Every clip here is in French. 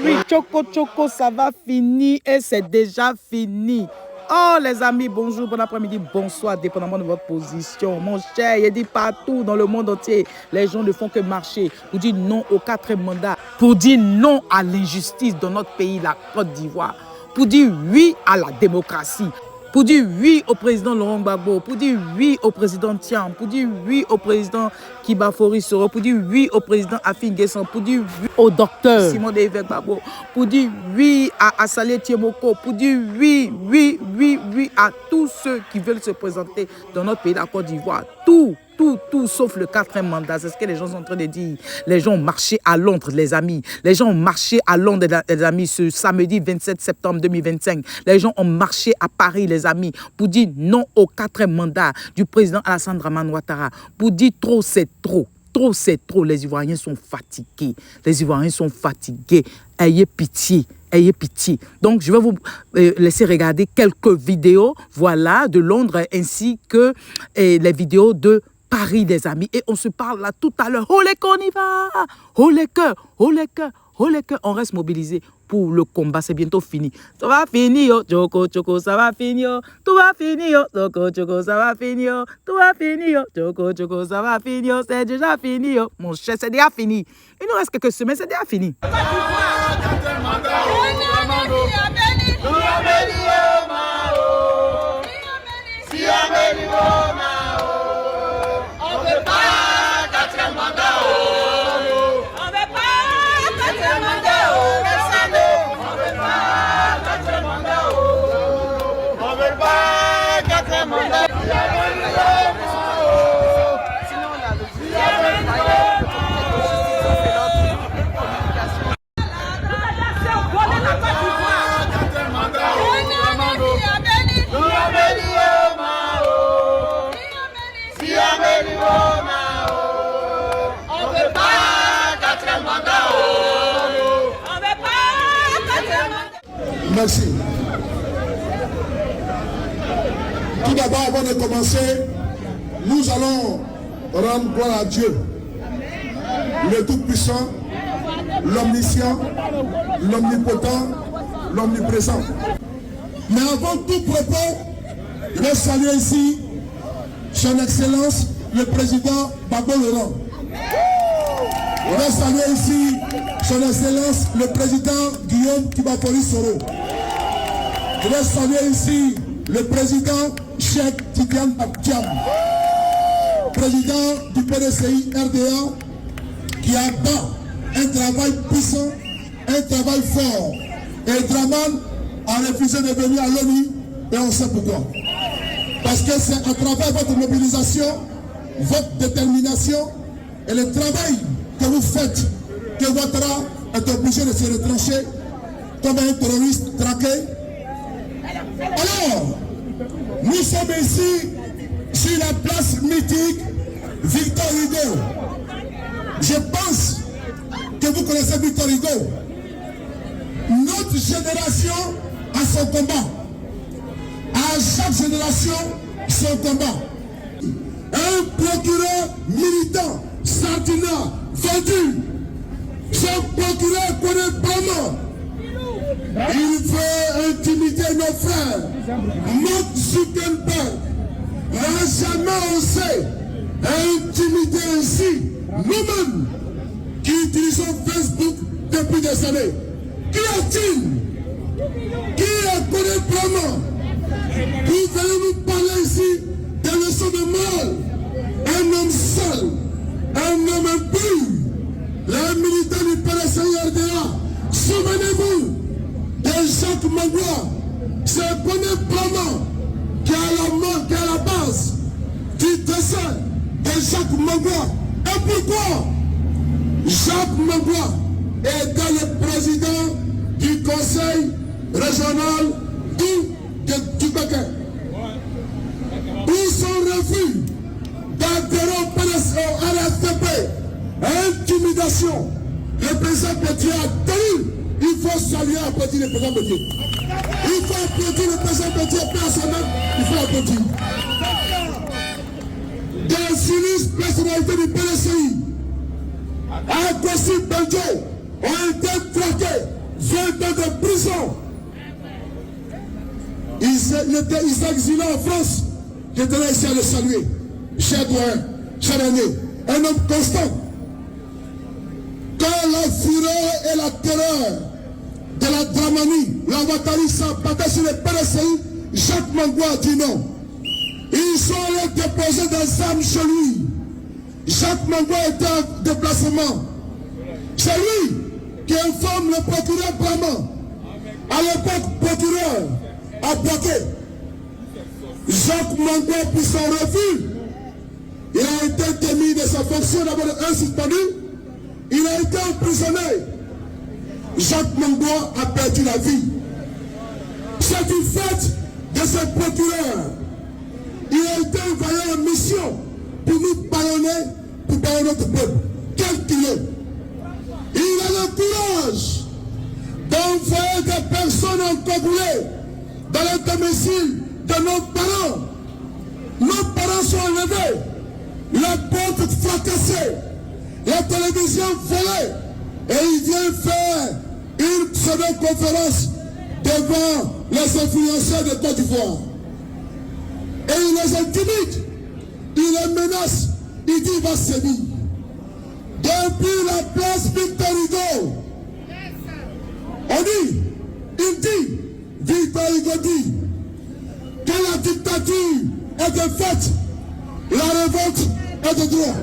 Oui, Choco Choco, ça va finir et c'est déjà fini. Oh les amis, bonjour, bon après-midi, bonsoir, dépendamment de votre position. Mon cher, il dit partout dans le monde entier, les gens ne font que marcher pour dire non au 4e mandat, pour dire non à l'injustice dans notre pays, la Côte d'Ivoire, pour dire oui à la démocratie, pour dire oui au président Laurent Gbagbo, pour dire oui au président Tiam, pour dire oui au président Kiba Soro, pour dire oui au président Afin Guesson, pour dire oui au docteur Simon Devek Gbagbo, pour dire oui à Salé Tiemoko, pour dire oui à tous ceux qui veulent se présenter dans notre pays, la Côte d'Ivoire. Tout, sauf le 4e mandat. C'est ce que les gens sont en train de dire. Les gens ont marché à Londres, les amis. Les gens ont marché à Londres, les amis, ce samedi 27 septembre 2025. Les gens ont marché à Paris, les amis, pour dire non au 4e mandat du président Alassane Dramane Ouattara. Pour dire trop, c'est trop. Trop, c'est trop. Les Ivoiriens sont fatigués. Les Ivoiriens sont fatigués. Ayez pitié. Ayez pitié. Donc, je vais vous laisser regarder quelques vidéos, voilà, de Londres, ainsi que les vidéos de Paris, des amis. Et on se parle là tout à l'heure. Oh les cœurs, on y va. Oh les cœurs, oh les cœurs, oh les cœurs. On reste mobilisés pour le combat. C'est bientôt fini. Ça va finir, Choco Choco, ça va finir. Tout va finir, Choco Choco, ça va finir. Tout va finir, Choco Choco, ça va finir. C'est déjà fini, mon cher, c'est déjà fini. Il nous reste quelques semaines, c'est déjà fini. Merci. Tout d'abord, avant de commencer, nous allons rendre gloire à Dieu, le Tout-Puissant, l'Omniscient, l'Omnipotent, l'Omniprésent. Mais avant tout propos, je vais saluer ici Son Excellence, le Président Gbagbo Laurent. Je vais saluer ici Son Excellence, le Président Guillaume Kiba Soro. Je vais saluer ici le Président Cheikh Tidiane Tiam, Président du PDCI RDA, qui a fait un travail puissant, un travail fort. Et Dramane a refusé de venir à l'ONU, et on sait pourquoi. Parce que c'est à travers votre mobilisation, votre détermination et le travail que vous faites que Ouattara est obligé de se retrancher comme un terroriste traqué. Alors, nous sommes ici sur la place mythique Victor Hugo. Je pense que vous connaissez Victor Hugo. Notre génération a son combat. À chaque génération, son combat. Un procureur militant, Sartina, vendu. Son procureur connaît vraiment. Il veut intimider nos frères. Mark Zuckerberg n'a jamais osé intimider ainsi nous-mêmes qui utilisons Facebook depuis des années. Qui a-t-il? Qui connaît vraiment? Vous allez nous parler ici des leçons de morale. Un homme seul, un homme impur, les militants du PDCI RDA. Souvenez-vous de Jacques Magloire, c'est Bonnet Brahman qui est à la base du dessin de Jacques Magloire. Et pourquoi Jacques Magloire était le président du conseil régional du Béguin? Pour son refus d'adhérer au RFDP, intimidation, le président Bédier a tenu. Il faut saluer, applaudir le président Bédier. Il faut applaudir le président applaudir personne, il faut applaudir. Des illustres personnalités du PLCI, Akwasi Benjo, ont été traqués, 20 ans de prison. Ils exilés en France. J'étais là ici à le saluer. Cher doyen, cher année, un homme constant. Quand la fureur et la terreur de la Dramanie, la Ouattara s'abattaient sur les PLCI, Jacques Mangou a dit non. Ils sont allés déposer des armes chez lui. Jacques Mangou était en déplacement. C'est lui qui informe le procureur Brahman. À l'époque, procureur a bloqué. Jacques Mangou, pour son refus, il a été démis de sa fonction, d'abord un suspendu. Il a été emprisonné. Jacques Mangou a perdu la vie. C'est du fait de ce procureur. Il a été envoyé en mission pour nous bâillonner, pour bâillonner notre peuple. Quel qu'il est. Il a le courage d'envoyer des personnes encagoulées dans le domicile de nos parents. Nos parents sont enlevés, la porte fracassée, la télévision volée, et il vient faire une pseudo-conférence devant les influenceurs de Côte d'Ivoire. Et il les intimide, il les menace, il dit il va sévir. Depuis la place Victor Hugo, on dit, il dit, Victor Hugo dit, que la dictature est de fait, la révolte est de droit.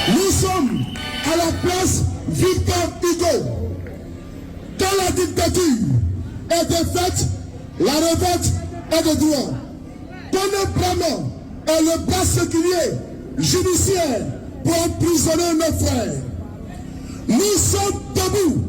Nous sommes à la place Victor Hugo. Que la dictature est de fait, la révolte est de droit. Donnez vraiment le bras séculier judiciaire pour emprisonner nos frères. Nous sommes debout.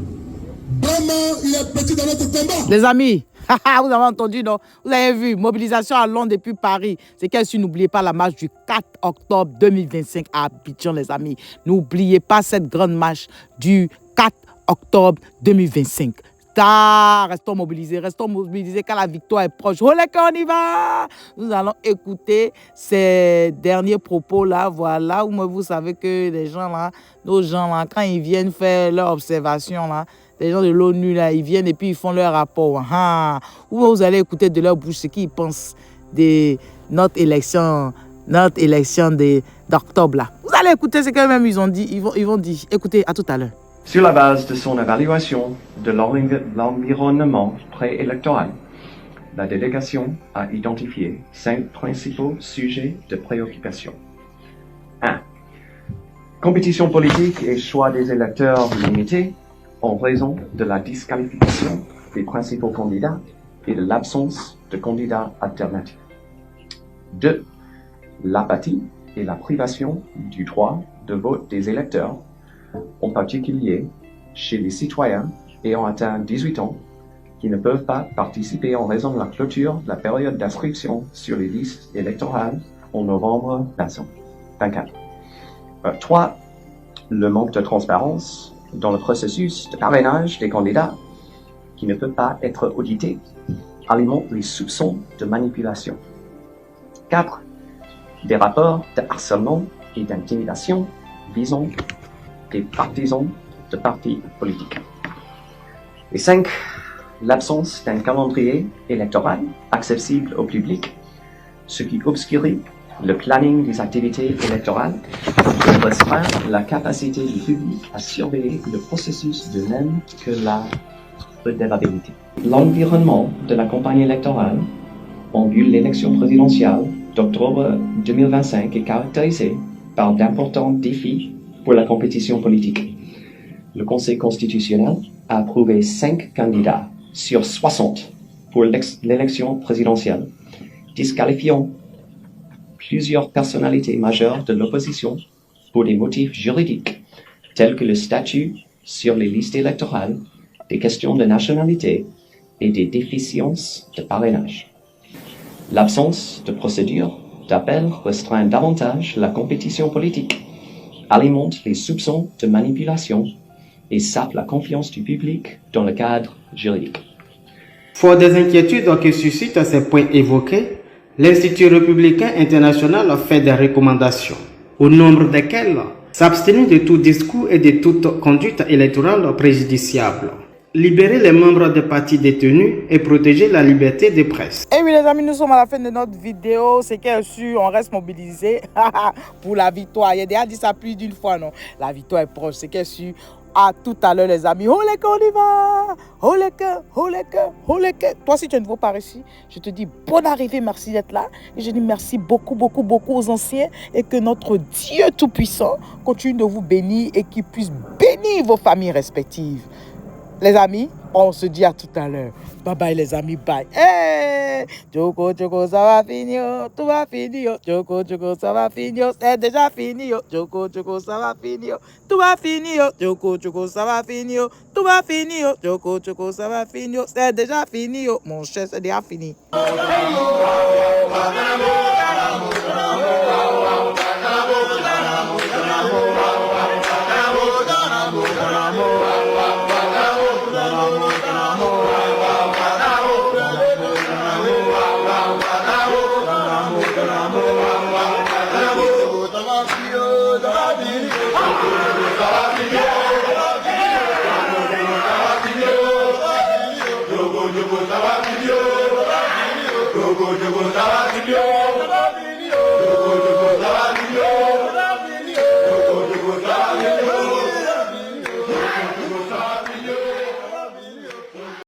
Vraiment, il est petit dans notre combat. Les amis, vous avez entendu, non? Vous avez vu, mobilisation à Londres depuis Paris. C'est qu'elle si n'oubliez pas la marche du 4 octobre 2025 à Abidjan, les amis. N'oubliez pas cette grande marche du 4 octobre 2025. Restons mobilisés car la victoire est proche. Olé, on y va! Nous allons écouter ces derniers propos-là, voilà, où vous savez que les gens là, nos gens là, quand ils viennent faire leur observation là, les gens de l'ONU là, ils viennent et puis ils font leur rapport. Où vous allez écouter de leur bouche ce qu'ils pensent de notre élection d'octobre là. Vous allez écouter ce qu'eux-mêmes ils ont dit, ils vont dire. Écoutez, à tout à l'heure. Sur la base de son évaluation de l'environnement préélectoral, la délégation a identifié 5 principaux sujets de préoccupation. 1. Compétition politique et choix des électeurs limités en raison de la disqualification des principaux candidats et de l'absence de candidats alternatifs. 2. L'apathie et la privation du droit de vote des électeurs, en particulier chez les citoyens ayant atteint 18 ans qui ne peuvent pas participer en raison de la clôture de la période d'inscription sur les listes électorales en novembre 2024. 3. Le manque de transparence dans le processus de parrainage des candidats qui ne peut pas être audité alimente les soupçons de manipulation. 4. Des rapports de harcèlement et d'intimidation visant des partisans de partis politiques. Et 5. L'absence d'un calendrier électoral accessible au public, ce qui obscure le planning des activités électorales et restreint la capacité du public à surveiller le processus de même que la redevabilité. L'environnement de la campagne électorale en vue de l'élection présidentielle d'octobre 2025 est caractérisé par d'importants défis pour la compétition politique. Le Conseil constitutionnel a approuvé 5 candidats sur 60 pour l'élection présidentielle, disqualifiant plusieurs personnalités majeures de l'opposition pour des motifs juridiques, tels que le statut sur les listes électorales, des questions de nationalité et des déficiences de parrainage. L'absence de procédure d'appel restreint davantage la compétition politique, alimente les soupçons de manipulation et sape la confiance du public dans le cadre juridique. Fort des inquiétudes que suscitent ces points évoqués, l'Institut républicain international fait des recommandations, au nombre desquelles s'abstenir de tout discours et de toute conduite électorale préjudiciable, libérer les membres des partis détenus et protéger la liberté de presse. Et oui les amis, nous sommes à la fin de notre vidéo. C'est qu'elle sûr, on reste mobilisé pour la victoire. Il y a déjà dit ça plus d'une fois, non? La victoire est proche, c'est qu'elle sûr. À tout à l'heure les amis. Oh les cœurs, on y va. Oh les cœurs, oh les cœurs, oh les cœurs. Toi si tu ne vas pas ici, je te dis bonne arrivée, merci d'être là. Et je dis merci beaucoup aux anciens. Et que notre Dieu Tout-Puissant continue de vous bénir et qu'il puisse bénir vos familles respectives. Les amis, on se dit à tout à l'heure. Bye bye les amis, bye. Hey! Joko, ça va finir, tout va finir. Joko, ça va finir, c'est déjà fini. Joko, ça va finir, tout va finir. Joko, ça va finir, tout va finir. Joko, ça va finir, c'est déjà fini. Mon cher, c'est déjà fini. Jogo,